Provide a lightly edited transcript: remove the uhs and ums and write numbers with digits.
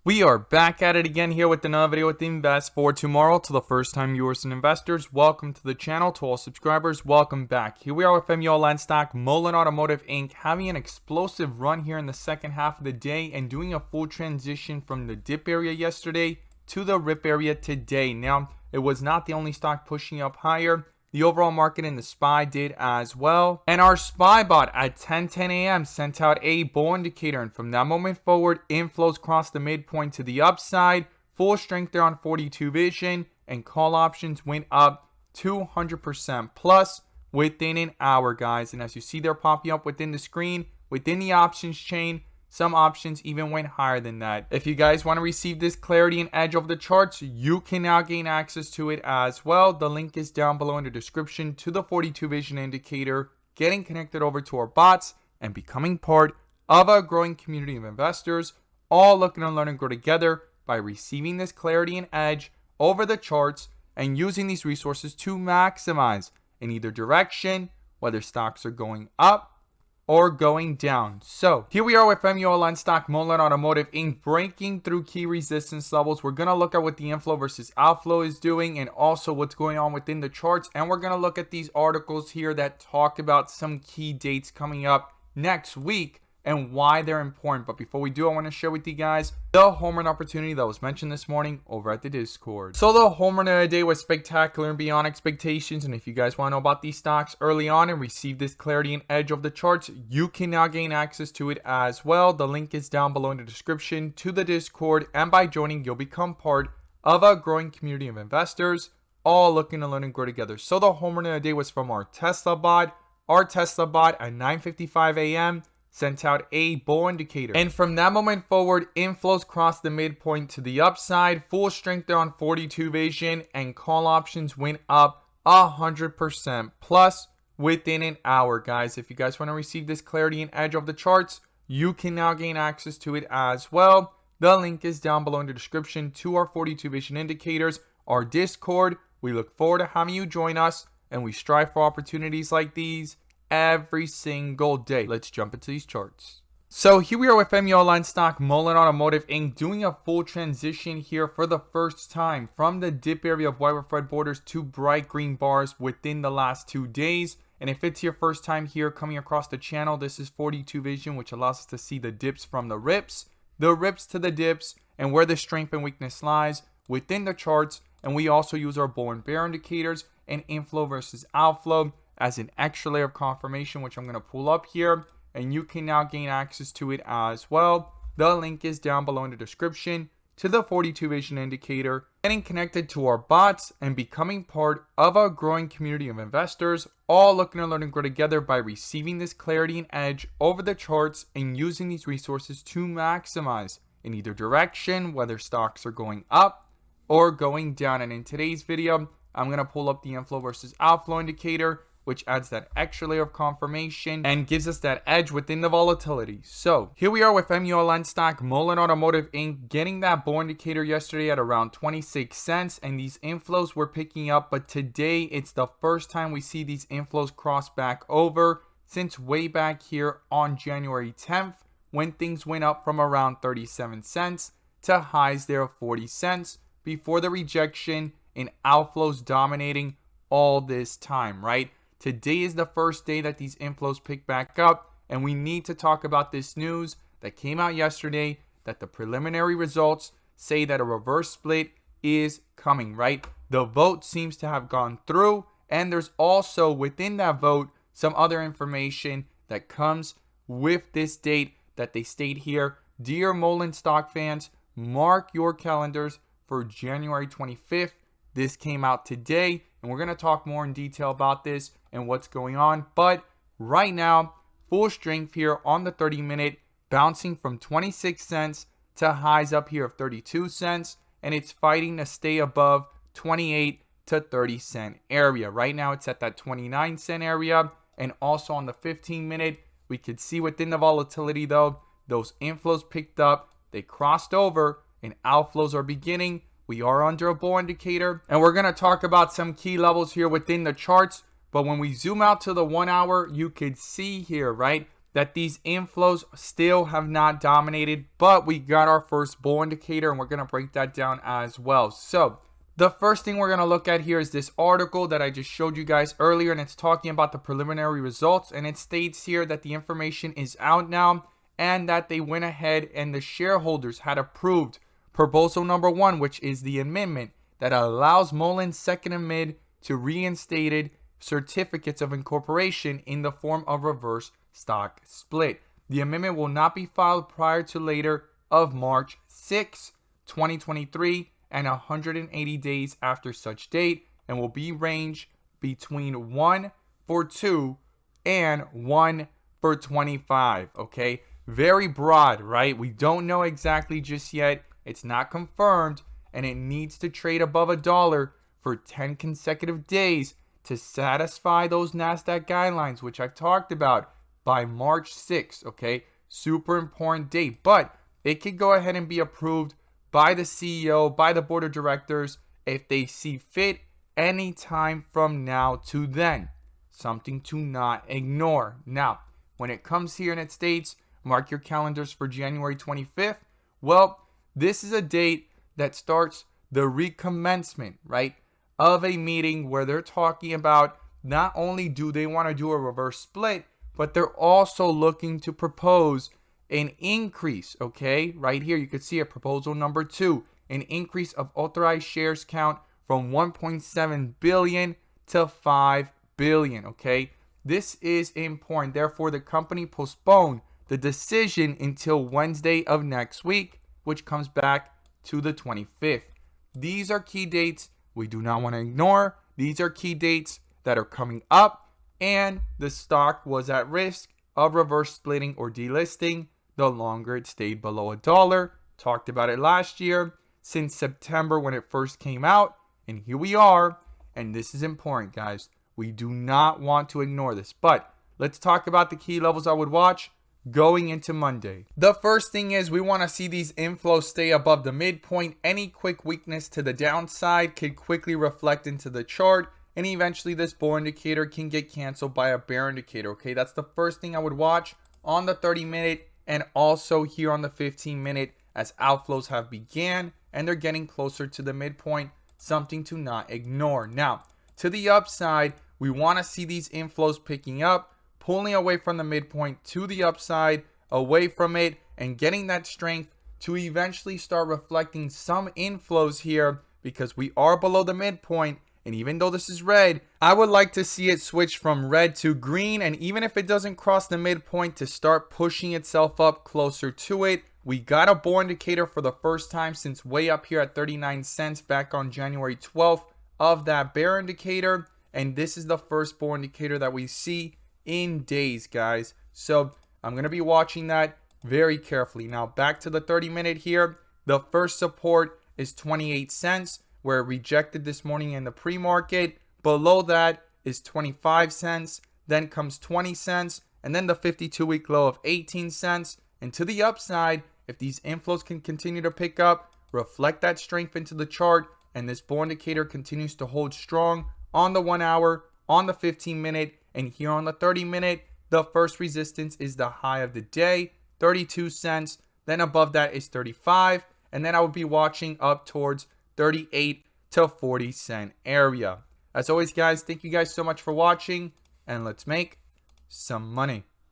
We are back at it again here with another video with Invest for Tomorrow. To the first time viewers and investors, welcome to the channel. To all subscribers, welcome back. Here we are with MULN stock, Mullen Automotive Inc. having an explosive run here in the second half of the day and doing a full transition from the dip area yesterday to the rip area today. Now, it was not the only stock pushing up higher. The overall market in the SPY did as well. And our SPY bot at 10:10 a.m. sent out a bull indicator. And from that moment forward, inflows crossed the midpoint to the upside. Full strength there on 42 vision. And call options went up 200% plus within an hour, guys. And as you see, they're popping up within the screen, within the options chain. Some options even went higher than that. If you guys want to receive this clarity and edge of the charts, you can now gain access to it as well. The link is down below in the description to the 42 vision indicator, getting connected over to our bots, and becoming part of a growing community of investors, all looking to learn and grow together by receiving this clarity and edge over the charts and using these resources to maximize in either direction, whether stocks are going up or going down. So here we are with MULN stock, Mullen Automotive Inc. breaking through key resistance levels. We're going to look at what the inflow versus outflow is doing and also what's going on within the charts. And we're going to look at these articles here that talk about some key dates coming up next week and why they're important. But before we do, I want to share with you guys the home run opportunity that was mentioned this morning over at the Discord. So the home run of the day was spectacular and beyond expectations. And if you guys want to know about these stocks early on and receive this clarity and edge of the charts, you can now gain access to it as well. The link is down below in the description to the Discord. And by joining, you'll become part of a growing community of investors, all looking to learn and grow together. So the home run of the day was from our Tesla bot. Our Tesla bot at 9:55 a.m. sent out a bull indicator. And from that moment forward, inflows crossed the midpoint to the upside. Full strength there on 42 vision. And call options went up 100% plus within an hour, guys. If you guys want to receive this clarity and edge of the charts, you can now gain access to it as well. The link is down below in the description to our 42 vision indicators, our Discord. We look forward to having you join us, and we strive for opportunities like these every single day. Let's jump into these charts. So here we are with MULN stock, Mullen Automotive Inc. doing a full transition here for the first time from the dip area of white with red borders to bright green bars within the last 2 days. And if it's your first time here coming across the channel, this is 42 vision, which allows us to see the dips from the rips to the dips, and where the strength and weakness lies within the charts. And we also use our bull and bear indicators and inflow versus outflow as an extra layer of confirmation, which I'm going to pull up here, and you can now gain access to it as well. The link is down below in the description to the 42 vision indicator, getting connected to our bots and becoming part of a growing community of investors, all looking to learn and grow together by receiving this clarity and edge over the charts and using these resources to maximize in either direction, whether stocks are going up or going down. And in today's video, I'm going to pull up the inflow versus outflow indicator, which adds that extra layer of confirmation and gives us that edge within the volatility. So here we are with MULN stock, Mullen Automotive Inc. getting that bull indicator yesterday at around 26 cents, and these inflows were picking up, but today it's the first time we see these inflows cross back over since way back here on January 10th, when things went up from around 37 cents to highs there of 40 cents before the rejection and outflows dominating all this time, right? Today is the first day that these inflows pick back up, and we need to talk about this news that came out yesterday, that the preliminary results say that a reverse split is coming, right? The vote seems to have gone through, and there's also within that vote some other information that comes with this date that they state here. Dear Mullen stock fans, mark your calendars for January 25th. This came out today, and we're going to talk more in detail about this and what's going on. But right now, full strength here on the 30-minute, bouncing from 26 cents to highs up here of 32 cents. And it's fighting to stay above 28 to 30 cent area. Right now, it's at that 29 cent area. And also on the 15-minute, we could see within the volatility, though, those inflows picked up. They crossed over, and outflows are beginning. We are under a bull indicator, and we're going to talk about some key levels here within the charts. But when we zoom out to the 1 hour, you could see here, right, that these inflows still have not dominated, but we got our first bull indicator, and we're going to break that down as well. So the first thing we're going to look at here is this article that I just showed you guys earlier, and it's talking about the preliminary results, and it states here that the information is out now and that they went ahead and the shareholders had approved proposal number 1, which is the amendment that allows Mullen's second amend to reinstated certificates of incorporation in the form of reverse stock split. The amendment will not be filed prior to later of March 6, 2023 and 180 days after such date, and will be range between 1 for 2 and 1 for 25. Okay, very broad, right? We don't know exactly just yet. It's not confirmed, and it needs to trade above $1 for 10 consecutive days to satisfy those NASDAQ guidelines, which I've talked about, by March 6th, okay? Super important date, but it could go ahead and be approved by the CEO, by the board of directors, if they see fit any time from now to then. Something to not ignore. Now, when it comes here and it states, mark your calendars for January 25th, well, this is a date that starts the recommencement, right, of a meeting where they're talking about not only do they want to do a reverse split, but they're also looking to propose an increase, okay? Right here, you could see a proposal number 2, an increase of authorized shares count from 1.7 billion to 5 billion, okay? This is important. Therefore, the company postponed the decision until Wednesday of next week, which comes back to the 25th. These are key dates we do not want to ignore. These are key dates that are coming up, and the stock was at risk of reverse splitting or delisting the longer it stayed below $1. Talked about it last year, since September when it first came out, and here we are. And this is important, guys. We do not want to ignore this. But let's talk about the key levels I would watch going into Monday. The first thing is we want to see these inflows stay above the midpoint. Any quick weakness to the downside could quickly reflect into the chart, and eventually this bull indicator can get canceled by a bear indicator. Okay, that's the first thing I would watch on the 30-minute and also here on the 15-minute, as outflows have began and they're getting closer to the midpoint. Something to not ignore. Now, to the upside, we want to see these inflows picking up, pulling away from the midpoint to the upside, away from it, and getting that strength to eventually start reflecting some inflows here, because we are below the midpoint. And even though this is red, I would like to see it switch from red to green, and even if it doesn't cross the midpoint, to start pushing itself up closer to it. We got a bull indicator for the first time since way up here at 39 cents back on January 12th of that bear indicator, and this is the first bull indicator that we see in days, guys. So I'm going to be watching that very carefully. Now back to the 30-minute here. The first support is 28 cents. Where it rejected this morning in the pre-market. Below that is 25 cents. Then comes 20 cents. And then the 52-week low of 18 cents. And to the upside, if these inflows can continue to pick up, reflect that strength into the chart, and this bull indicator continues to hold strong on the 1 hour, on the 15-minute, and here on the 30-minute, the first resistance is the high of the day, 32 cents. Then above that is 35. And then I would be watching up towards 38 to 40 cent area. As always, guys, thank you guys so much for watching, and let's make some money.